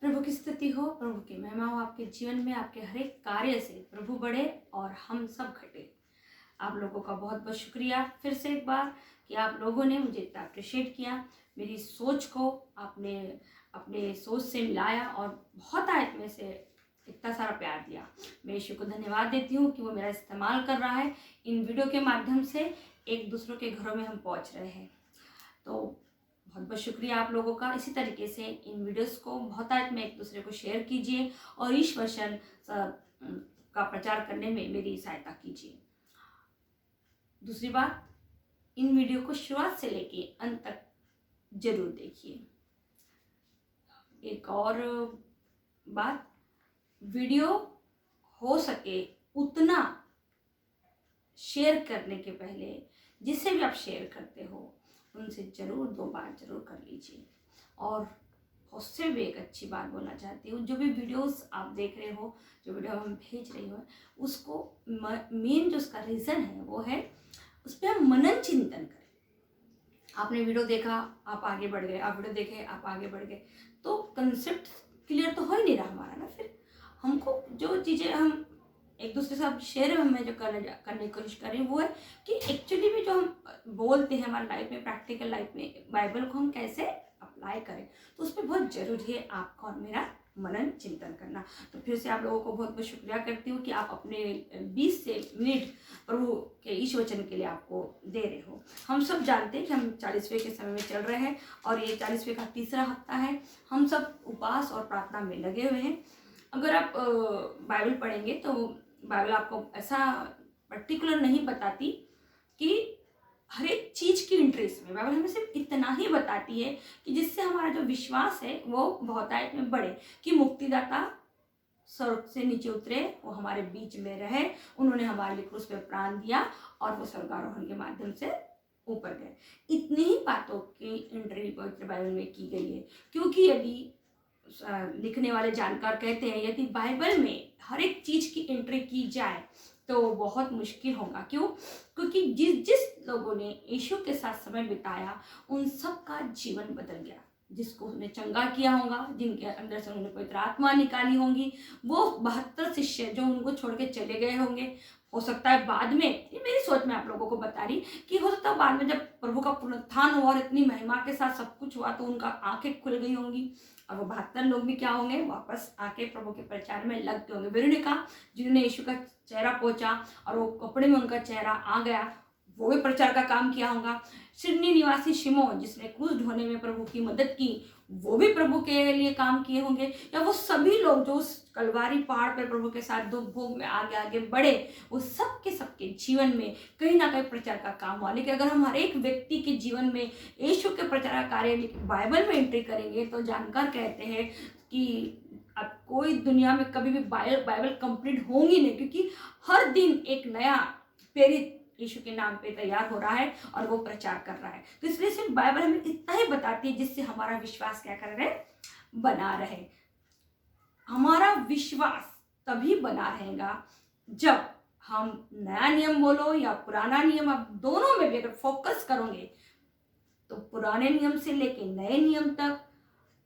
प्रभु की स्तुति हो, प्रभु की महिमा हो आपके जीवन में, आपके हर एक कार्य से प्रभु बढ़े और हम सब घटे। आप लोगों का बहुत बहुत शुक्रिया फिर से एक बार कि आप लोगों ने मुझे इतना अप्रिशिएट किया। मेरी सोच को आपने अपने सोच से मिलाया और बहुत आयत में से इतना सारा प्यार दिया। मैं यीशु को धन्यवाद देती हूँ कि वो मेरा इस्तेमाल कर रहा है। इन वीडियो के माध्यम से एक दूसरों के घरों में हम पहुँच रहे हैं। तो बहुत बहुत शुक्रिया आप लोगों का। इसी तरीके से इन वीडियोस को बहुत में एक दूसरे को शेयर कीजिए और ईश वचन का प्रचार करने में मेरी सहायता कीजिए। दूसरी बात, इन वीडियो को शुरुआत से लेके अंत तक जरूर देखिए। एक और बात, वीडियो हो सके उतना शेयर करने के पहले जिसे भी आप शेयर करते हो उनसे जरूर 2 बार जरूर कर लीजिए। और उससे भी एक अच्छी बात बोलना चाहती हूँ, जो भी वीडियोस आप देख रहे हो, जो वीडियो हम भेज रही हो, उसको मेन जो उसका रीज़न है वो है उस पर हम मनन चिंतन करें। आपने वीडियो देखा, आप आगे बढ़ गए, आप वीडियो देखे, आप आगे बढ़ गए, तो कंसेप्ट क्लियर तो हो ही नहीं रहा हमारा ना। फिर हमको जो चीज़ें हम एक दूसरे से शेयर हमें जो करने की कोशिश कर रही हूँ वो है कि एक्चुअली में जो हम बोलते हैं हमारी लाइफ में, प्रैक्टिकल लाइफ में बाइबल को हम कैसे अप्लाई करें, तो उस पर बहुत ज़रूरी है आपका और मेरा मनन चिंतन करना। तो फिर से आप लोगों को बहुत बहुत शुक्रिया करती हूँ कि आप अपने 20 से मिनट प्रभु के ईश वचन के लिए आपको दे रहे हो। हम सब जानते हैं कि हम 40वें के समय में चल रहे हैं और ये 40वें का तीसरा हफ्ता है। हम सब उपवास और प्रार्थना में लगे हुए हैं। अगर आप बाइबल पढ़ेंगे तो बाइबल आपको ऐसा पर्टिकुलर नहीं बताती कि हर एक चीज़ की इंटरेस्ट में, बाइबल हमें सिर्फ इतना ही बताती है कि जिससे हमारा जो विश्वास है वो बहुतायत में बढ़े, कि मुक्तिदाता स्वर्ग से नीचे उतरे, वो हमारे बीच में रहे, उन्होंने हमारे लिए क्रूस पे प्राण दिया और वो स्वर्गारोहण के माध्यम से ऊपर गए। इतनी ही बातों की एंट्री पवित्र बाइबल में की गई है। क्योंकि यदि लिखने वाले जानकार कहते हैं यदि बाइबल में हर एक चीज़ की एंट्री की जाए तो बहुत मुश्किल होगा। क्यों? क्योंकि जिस जिस लोगों ने यीशु के साथ समय बिताया उन सब का जीवन बदल गया। जिसको उसने चंगा किया होगा, जिनके अंदर से उन्होंने पवित्र आत्मा निकाली होंगी, वो 72 शिष्य जो उनको छोड़ के चले गए होंगे, हो सकता है बाद में, ये मेरी सोच में आप लोगों को बता रही, कि हो सकता है बाद में जब प्रभु का पुनरुत्थान हुआ और इतनी महिमा के साथ सब कुछ हुआ तो उनका आंखें खुल गई होंगी और वो 72 लोग भी क्या होंगे, वापस आके प्रभु के प्रचार में लग गए होंगे। वेरोनिका जिन्होंने यीशु का चेहरा पहुंचा और वो कपड़े में उनका चेहरा आ गया, वो भी प्रचार का काम किया होगा। सिडनी निवासी शिमोन जिसने क्रूस ढोने में प्रभु की मदद की, वो भी प्रभु के लिए काम किए होंगे। या वो सभी लोग जो उस कलवारी पहाड़ पर प्रभु के साथ दुख भोग में आगे आगे बढ़े, वो सबके जीवन में कहीं ना कहीं प्रचार का काम हुआ। लेकिन अगर हम हर एक व्यक्ति के जीवन में यीशु के प्रचार कार्य बाइबल में एंट्री करेंगे तो जानकार कहते हैं कि अब कोई दुनिया में कभी भी बाइबल कंप्लीट होंगी नहीं, क्योंकि हर दिन एक नया प्रेरित यीशु के नाम पे तैयार हो रहा है और वो प्रचार कर रहा है। तो इसलिए सिर्फ बाइबल हमें इतना ही बताती है जिससे हमारा विश्वास क्या कर रहे, बना रहे। हमारा विश्वास तभी बना रहेगा जब हम नया नियम बोलो या पुराना नियम, आप दोनों में भी अगर फोकस करोगे तो पुराने नियम से लेके नए नियम तक,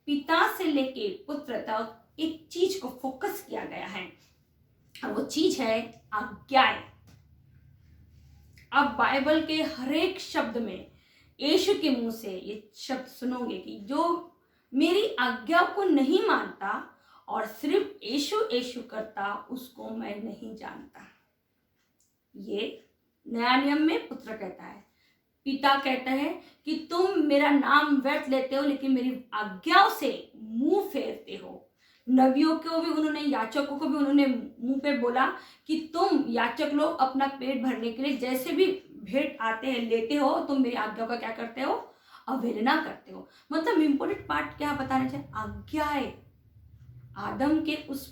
पिता से लेके पुत्र तक एक चीज को फोकस किया गया है और वो चीज है आज्ञाएं। अब बाइबल के हर एक शब्द में यीशु के मुंह से ये शब्द सुनोगे कि जो मेरी आज्ञा को नहीं मानता और सिर्फ यीशु यीशु करता उसको मैं नहीं जानता। ये नया नियम में पुत्र कहता है, पिता कहता है कि तुम मेरा नाम व्यर्थ लेते हो लेकिन मेरी आज्ञाओं से मुंह फेरते हो। नबियों को भी उन्होंने, याचकों को भी उन्होंने मुंह पे बोला कि तुम याचक लोग अपना पेट भरने के लिए जैसे भी भेंट आते हैं लेते हो, तुम मेरी आज्ञाओं का क्या करते हो, अवहेलना करते हो। मतलब इम्पोर्टेंट पार्ट क्या बताना चाहिए, आज्ञाएं। आदम के उस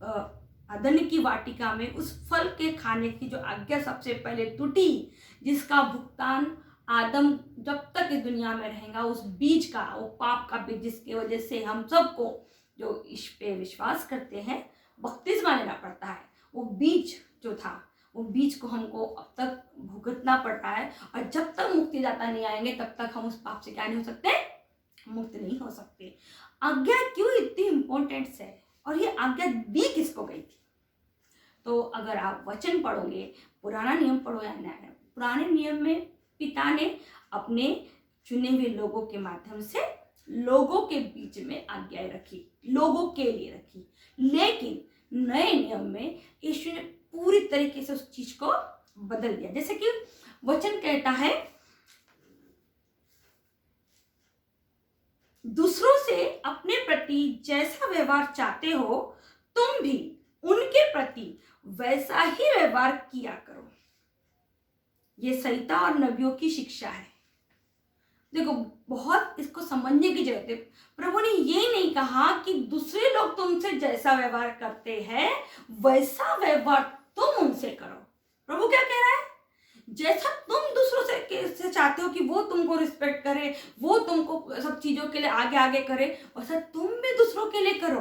अदन की वाटिका में उस फल के खाने की जो आज्ञा सबसे पहले टूटी, जिसका भुगतान आदम जब तक इस दुनिया में रहेगा, उस बीज का, वो पाप का बीज जिसकी वजह से हम सबको जो इस पे विश्वास करते हैं बपतिस्मा लेना पड़ता है, वो बीज जो था, वो बीज को हमको अब तक भुगतना पड़ता है। और जब तक मुक्तिदाता नहीं आएंगे तब तक हम उस पाप से क्या नहीं हो सकते, मुक्त नहीं हो सकते। आज्ञा क्यों इतनी इंपॉर्टेंट है और ये आज्ञा दी किसको गई थी? तो अगर आप वचन पढ़ोगे, पुराना नियम पढ़ो या नया नियम, पुराने नियम में पिता ने अपने चुने हुए लोगों के माध्यम से लोगों के बीच में आज्ञाएं रखी, लोगों के लिए रखी। लेकिन नए नियम में यीशु ने पूरी तरीके से उस चीज को बदल दिया। जैसे कि वचन कहता है, दूसरों से अपने प्रति जैसा व्यवहार चाहते हो तुम भी उनके प्रति वैसा ही व्यवहार किया करो। ये संहिता और नबियों की शिक्षा है। देखो, बहुत इसको समझने की जरूरत है। प्रभु ने ये नहीं कहा कि दूसरे लोग तुमसे जैसा व्यवहार करते हैं वैसा व्यवहार तुम उनसे करो। प्रभु क्या कह रहा है? जैसा तुम दूसरों से चाहते हो कि वो तुमको रिस्पेक्ट करे, वो तुमको सब चीजों के लिए आगे आगे करे, वैसा तुम भी दूसरों के लिए करो।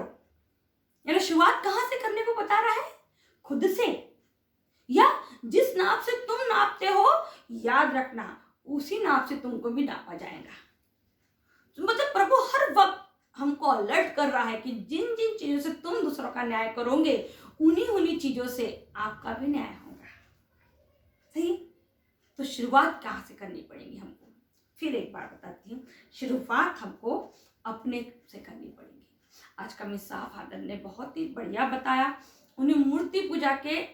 यानी शुरुआत कहां से करने को बता रहा है? खुद से। या जिस नाप से तुम नापते हो, याद रखना उसी नाप से तुमको भी नापा जाएगा। तो मतलब प्रभु हर वक्त हमको अलर्ट कर रहा है कि जिन जिन चीजों से तुम दूसरों का न्याय करोगे, उन्हीं चीजों से आपका भी न्याय होगा। सही? तो शुरुआत कहाँ से करनी पड़ेगी हमको? फिर एक बार बताती हूँ, शुरुआत हमको अपने से करनी पड़ेगी। आज का मिस साहब फादर ने बहुत ही बढ़िया बताया। उन्हें मूर्ति पूजा के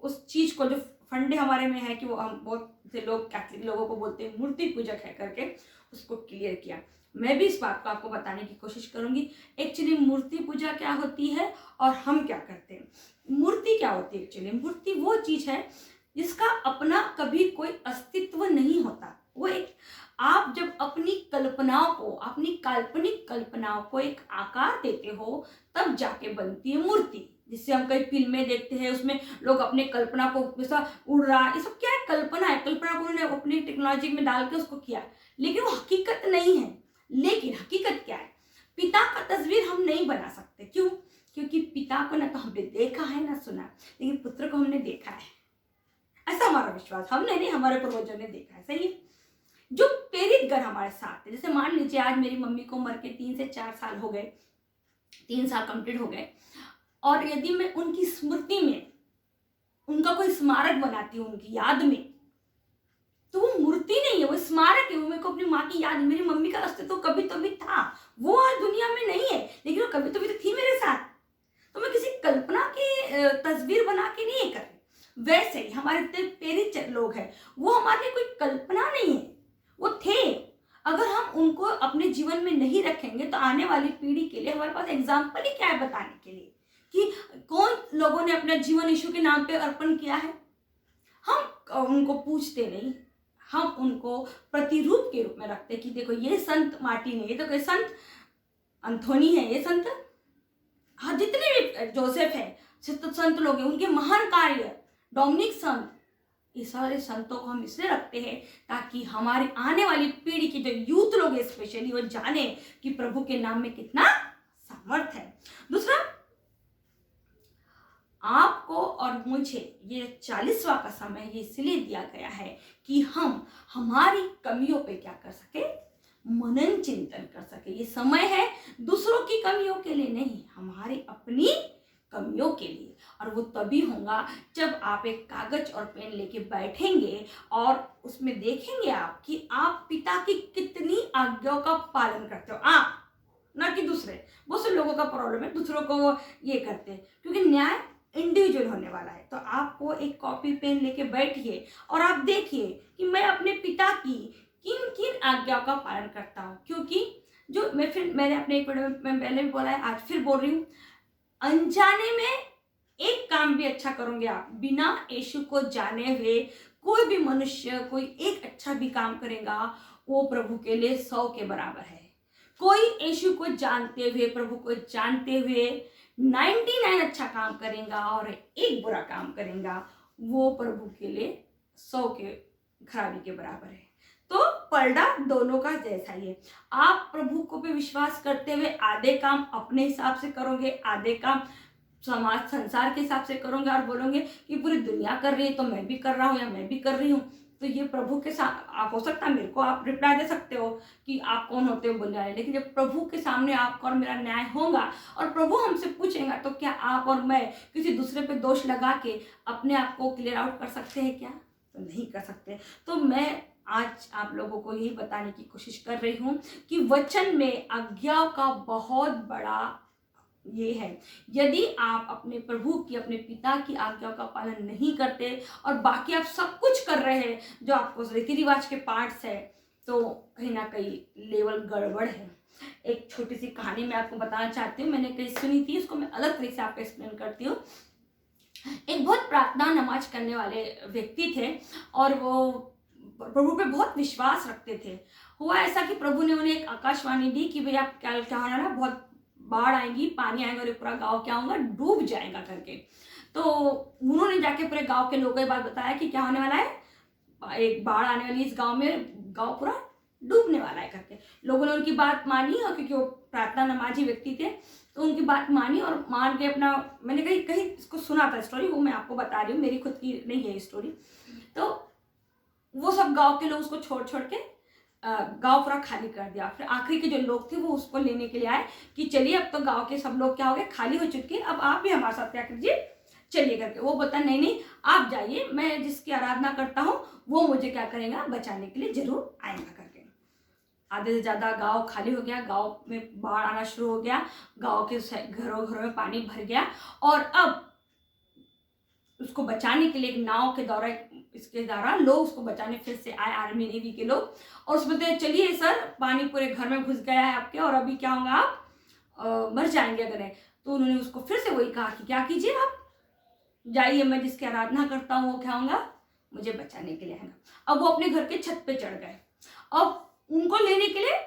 उस चीज को, जो फंडे हमारे में है कि वो हम बहुत से लोग कैथलिक लोगों को बोलते हैं मूर्ति पूजक है करके, उसको क्लियर किया। मैं भी इस बात को आपको बताने की कोशिश करूंगी एक्चुअली मूर्ति पूजा क्या होती है और हम क्या करते हैं। मूर्ति क्या होती है? एक्चुअली मूर्ति वो चीज है जिसका अपना कभी कोई अस्तित्व नहीं होता। वो एक, आप जब अपनी कल्पनाओं को, अपनी काल्पनिक कल्पनाओं को एक आकार देते हो तब जाके बनती है मूर्ति। जिससे हम कई फिल्में देखते हैं, उसमें लोग अपने कल्पना को जैसा उड़ रहा, ये सब क्या है? कल्पना है। कल्पना को उन्होंने अपनी टेक्नोलॉजी में डाल के उसको किया, लेकिन वो हकीकत नहीं है। लेकिन हकीकत क्या है? पिता का तस्वीर हम नहीं बना सकते। क्यों? क्योंकि पिता को ना तो हमने देखा है ना सुना, लेकिन पुत्र को हमने देखा है। ऐसा हमारा विश्वास, हमने नहीं, हमारे पूर्वजों ने देखा है। सही? जो प्रेरित गण हमारे साथ है, जैसे मान लीजिए आज मेरी मम्मी को मर के 3 से 4 साल हो गए, 3 साल कंप्लीट हो गए, और यदि मैं उनकी स्मृति में उनका कोई स्मारक बनाती हूँ उनकी याद में, तो वो मूर्ति नहीं है, वो स्मारक है। वो मेरे को अपनी माँ की याद, मेरी मम्मी का अस्तित्व तो कभी तो भी था, वो आज दुनिया में नहीं है, लेकिन वो कभी तो भी तो थी मेरे साथ। तो मैं किसी कल्पना की तस्वीर बना के नहीं कर रही। वैसे ही हमारे इतने प्रेरित लोग हैं, वो हमारे कोई कल्पना नहीं है, वो थे। अगर हम उनको अपने जीवन में नहीं रखेंगे तो आने वाली पीढ़ी के लिए हमारे पास एग्जाम्पल ही क्या है बताने के लिए कि कौन लोगों ने अपना जीवन यीशु के नाम पे अर्पण किया है। हम उनको पूछते नहीं, हम उनको प्रतिरूप के रूप में रखते कि देखो ये संत मार्टिन है, ये तो कोई संत अंथोनी है, ये संत, हाँ जितने भी जोसेफ है, संत लोग हैं, उनके महान कार्य, डोमिनिक संत, ये सारे संतों को हम इसलिए रखते हैं ताकि हमारी आने वाली पीढ़ी की जो यूथ लोग है स्पेशली, वो जाने कि प्रभु के नाम में कितना सामर्थ है। दूसरा, आपको और मुझे ये 40वां का समय ये इसलिए दिया गया है कि हम हमारी कमियों पे क्या कर सके, मनन चिंतन कर सके। ये समय है दूसरों की कमियों के लिए नहीं, हमारी अपनी कमियों के लिए। और वो तभी होगा जब आप एक कागज और पेन लेके बैठेंगे और उसमें देखेंगे आप कि आप पिता की कितनी आज्ञाओं का पालन करते हो, आप ना कि दूसरे। बहुत से लोगों का प्रॉब्लम है, दूसरों को वो ये करते हैं, क्योंकि न्याय इंडिविजुअल होने वाला है। तो आपको एक कॉपी पेन लेके बैठिए और आप देखिए कि मैं अपने पिता की किन किन आज्ञाओं का पालन करता हूँ। क्योंकि जो मैंने अपने एक वीडियो में पहले भी बोला है, आज फिर बोल रही हूँ, अनजाने में एक काम भी अच्छा करोगे आप, बिना यीशु को जाने हुए कोई भी मनुष्य कोई एक अच्छा भी काम करेगा, वो प्रभु के लिए 100 के बराबर है। कोई यीशु को जानते हुए, प्रभु को जानते हुए 99 अच्छा काम करेगा और एक बुरा काम करेगा, वो प्रभु के लिए 100 के खराबी के बराबर है। तो पलड़ा दोनों का जैसा ही है। आप प्रभु को पे विश्वास करते हुए आधे काम अपने हिसाब से करोगे, आधे काम समाज संसार के हिसाब से करोगे और बोलोगे कि पूरी दुनिया कर रही है तो मैं भी कर रहा हूँ या मैं भी कर रही हूँ, तो ये प्रभु के साथ आप, हो सकता है मेरे को आप रिप्लाई दे सकते हो कि आप कौन होते हो बोलने वाले, लेकिन जब प्रभु के सामने आपका और मेरा न्याय होगा और प्रभु हमसे पूछेगा, तो क्या आप और मैं किसी दूसरे पे दोष लगा के अपने आप को क्लियर आउट कर सकते हैं क्या? तो नहीं कर सकते। तो मैं आज आप लोगों को यही बताने की कोशिश कर रही हूँ कि वचन में आज्ञा का बहुत बड़ा ये है। यदि आप अपने प्रभु की, अपने पिता की आज्ञा का पालन नहीं करते और बाकी आप सब कुछ कर रहे हैं जो आपको रीति रिवाज के पार्ट्स है, तो कहीं ना कहीं लेवल गड़बड़ है। एक छोटी सी कहानी मैं आपको बताना चाहती हूँ, मैंने कहीं सुनी थी, उसको मैं अलग तरीके से आपको एक्सप्लेन करती हूँ। एक बहुत प्रार्थना नमाज करने वाले व्यक्ति थे और वो प्रभु पे बहुत विश्वास रखते थे। हुआ ऐसा कि प्रभु ने उन्हें एक आकाशवाणी दी कि भैया क्या क्या होना ना, बहुत बाढ़ आएगी, पानी आएगा और पूरा गांव क्या होगा, डूब जाएगा करके। तो उन्होंने जाके पूरे गांव के लोगों को ये बात बताया कि क्या होने वाला है, एक बाढ़ आने वाली, इस गांव में गांव पूरा डूबने वाला है करके। लोगों ने उनकी बात मानी और क्योंकि वो प्रार्थना नमाजी व्यक्ति थे तो उनकी बात मानी और मान के अपना, मैंने कहीं कहीं इसको सुना था स्टोरी, वो मैं आपको बता रही हूँ, मेरी खुद की नहीं है स्टोरी। तो वो सब गांव के लोग उसको छोड़ छोड़ के गांव पूरा खाली कर दिया। फिर आखिरी के जो लोग थे वो उसको लेने के लिए आए कि चलिए अब तो गांव के सब लोग क्या हो गए, खाली हो चुके हैं, अब आप भी हमारे साथ क्या कीजिए, चलिए करके। वो बोलता नहीं नहीं आप जाइए, मैं जिसकी आराधना करता हूँ वो मुझे क्या करेगा, बचाने के लिए जरूर आएगा करके। आधे से ज्यादा गांव खाली हो गया, गांव में बाढ़ आना शुरू हो गया, गांव के घरों घरों में पानी भर गया और अब उसको बचाने के लिए एक नाव के द्वारा, इसके द्वारा लोग उसको बचाने फिर से आए, आर्मी नेवी के लोग, और उसमें बोलते चलिए सर पानी पूरे घर में घुस गया है आपके और अभी क्या होगा, आप मर जाएंगे अगर है। तो उन्होंने उसको फिर से वही कहा कि क्या कीजिए, आप जाइए, मैं जिसकी आराधना करता हूँ वो क्या होगा, मुझे बचाने के लिए आएगा। अब वो अपने घर के छत पे चढ़ गए। अब उनको लेने के लिए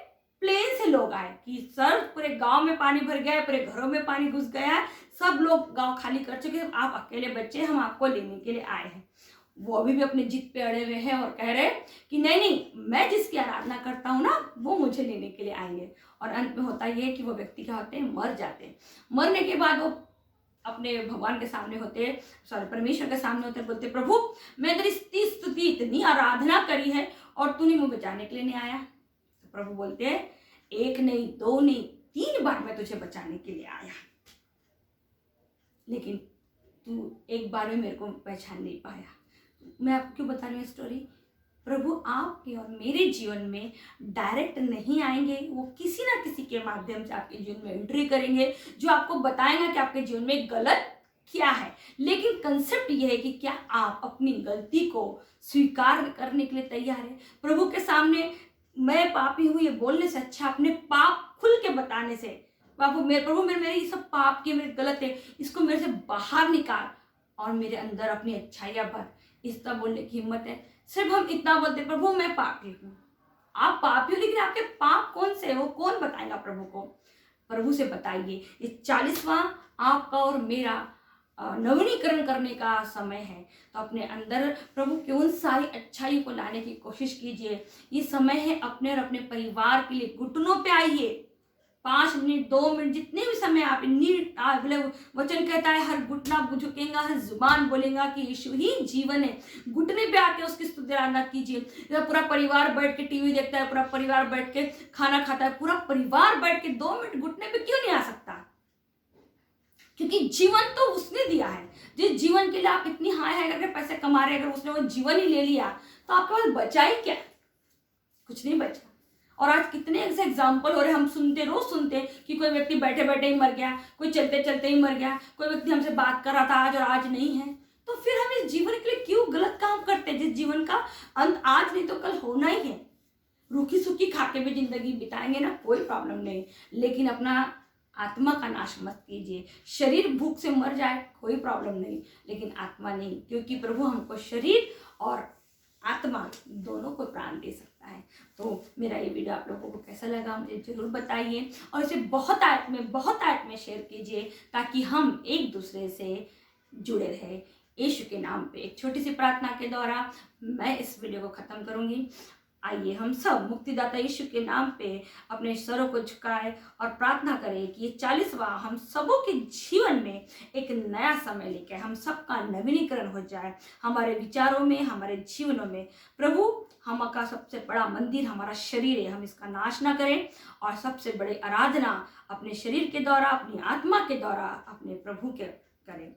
प्लेन से लोग आए कि सर पूरे गांव में पानी भर गया है, पूरे घरों में पानी घुस गया है, सब लोग गांव खाली कर चुके हैं, आप अकेले बच्चे, हम आपको लेने के लिए आए हैं। वो अभी भी अपने जिद पे अड़े हुए हैं और कह रहे हैं कि नहीं नहीं मैं जिसकी आराधना करता हूँ ना वो मुझे लेने के लिए आएंगे। और अंत में होता यह है कि वो व्यक्ति क्या होते हैं, मर जाते हैं। मरने के बाद वो अपने भगवान के सामने होते, सॉरी परमेश्वर के सामने होते, बोलते प्रभु मैं तेरी स्तुति इतनी आराधना करी है और तूने मुझे बचाने के लिए नहीं आया। तो प्रभु बोलते हैं एक नहीं, दो नहीं, 3 बार मैं तुझे बचाने के लिए आया, लेकिन तू एक बार में मेरे को पहचान नहीं पाया। मैं आपको क्यों बता रही हूँ स्टोरी, प्रभु आपके और मेरे जीवन में डायरेक्ट नहीं आएंगे, वो किसी ना किसी के माध्यम से आपके जीवन में एंट्री करेंगे जो आपको बताएगा कि आपके जीवन में गलत क्या है। लेकिन कंसेप्ट ये है कि क्या आप अपनी गलती को स्वीकार करने के लिए तैयार है। प्रभु के सामने मैं पापी हूँ ये बोलने से अच्छा अपने पाप खुल के बताने से, प्रभु मेरे ये सब पाप के मेरे गलत है, इसको मेरे से बाहर निकाल और मेरे अंदर अपनी अच्छाइयाँ भर, इस तरह बोलने की हिम्मत है। सिर्फ हम इतना बोलते प्रभु मैं पापी हूँ, आप पापी हो, लेकिन आपके पाप कौन से है वो कौन बताएगा प्रभु को। प्रभु से बताइए। ये 40वां आपका और मेरा नवीनीकरण करने का समय है। तो अपने अंदर प्रभु की उन सारी अच्छाई को लाने की कोशिश कीजिए। ये समय है अपने और अपने परिवार के लिए घुटनों पे आइए, 5 मिनट 2 मिनट जितने भी समय आप वचन कहता है हर घुटना झुकेगा, हर जुबान बोलेगा कि यीशु ही जीवन है। घुटने पे आके उसकी स्तुति आराधना कीजिए। पूरा परिवार बैठ के टीवी देखता है, पूरा परिवार बैठ के खाना खाता है, पूरा परिवार बैठ के 2 मिनट घुटने पे क्यों नहीं आ सकता? क्योंकि जीवन तो उसने दिया है। जिस जीवन के लिए आप इतनी हाय हाय करके पैसे कमा रहे हैं, अगर उसने वो जीवन ही ले लिया तो आपके पास बचा ही क्या? कुछ नहीं बचा। और आज कितने ऐसे एग्जाम्पल हो रहे, हम सुनते, रोज सुनते कि कोई व्यक्ति बैठे बैठे ही मर गया, कोई चलते चलते ही मर गया, कोई व्यक्ति हमसे बात कर रहा था आज और आज नहीं है। तो फिर हम इस जीवन के लिए क्यों गलत काम करते हैं, जिस जीवन का अंत आज नहीं तो कल होना ही है। रूखी सूखी खाके भी जिंदगी बिताएंगे ना, कोई प्रॉब्लम नहीं, लेकिन अपना आत्मा का नाश मत कीजिए। शरीर भूख से मर जाए कोई प्रॉब्लम नहीं, लेकिन आत्मा नहीं, क्योंकि प्रभु हमको शरीर और आत्मा दोनों को प्राण दे सकता है। तो मेरा ये वीडियो आप लोगों को कैसा लगा मुझे जरूर बताइए और इसे बहुत आयत में शेयर कीजिए ताकि हम एक दूसरे से जुड़े रहे। यीशु के नाम पे एक छोटी सी प्रार्थना के द्वारा मैं इस वीडियो को ख़त्म करूँगी। आइए हम सब मुक्तिदाता यीशु के नाम पे अपने स्वरों को झुकाए और प्रार्थना करें कि ये 40वां हम सबों के जीवन में एक नया समय लेके हम सबका नवीनीकरण हो जाए, हमारे विचारों में, हमारे जीवनों में। प्रभु, हम का सबसे बड़ा मंदिर हमारा शरीर है, हम इसका नाश ना करें और सबसे बड़ी आराधना अपने शरीर के द्वारा, अपनी आत्मा के द्वारा अपने प्रभु के करें।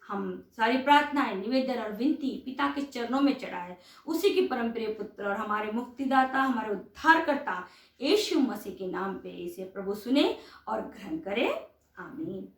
हम सारी प्रार्थनाएं, निवेदन और विनती पिता के चरणों में चढ़ाए। उसी की परम प्रिय पुत्र और हमारे मुक्तिदाता, हमारे उद्धारकर्ता यीशु मसीह के नाम पे इसे प्रभु सुने और ग्रहण करे। आमीन।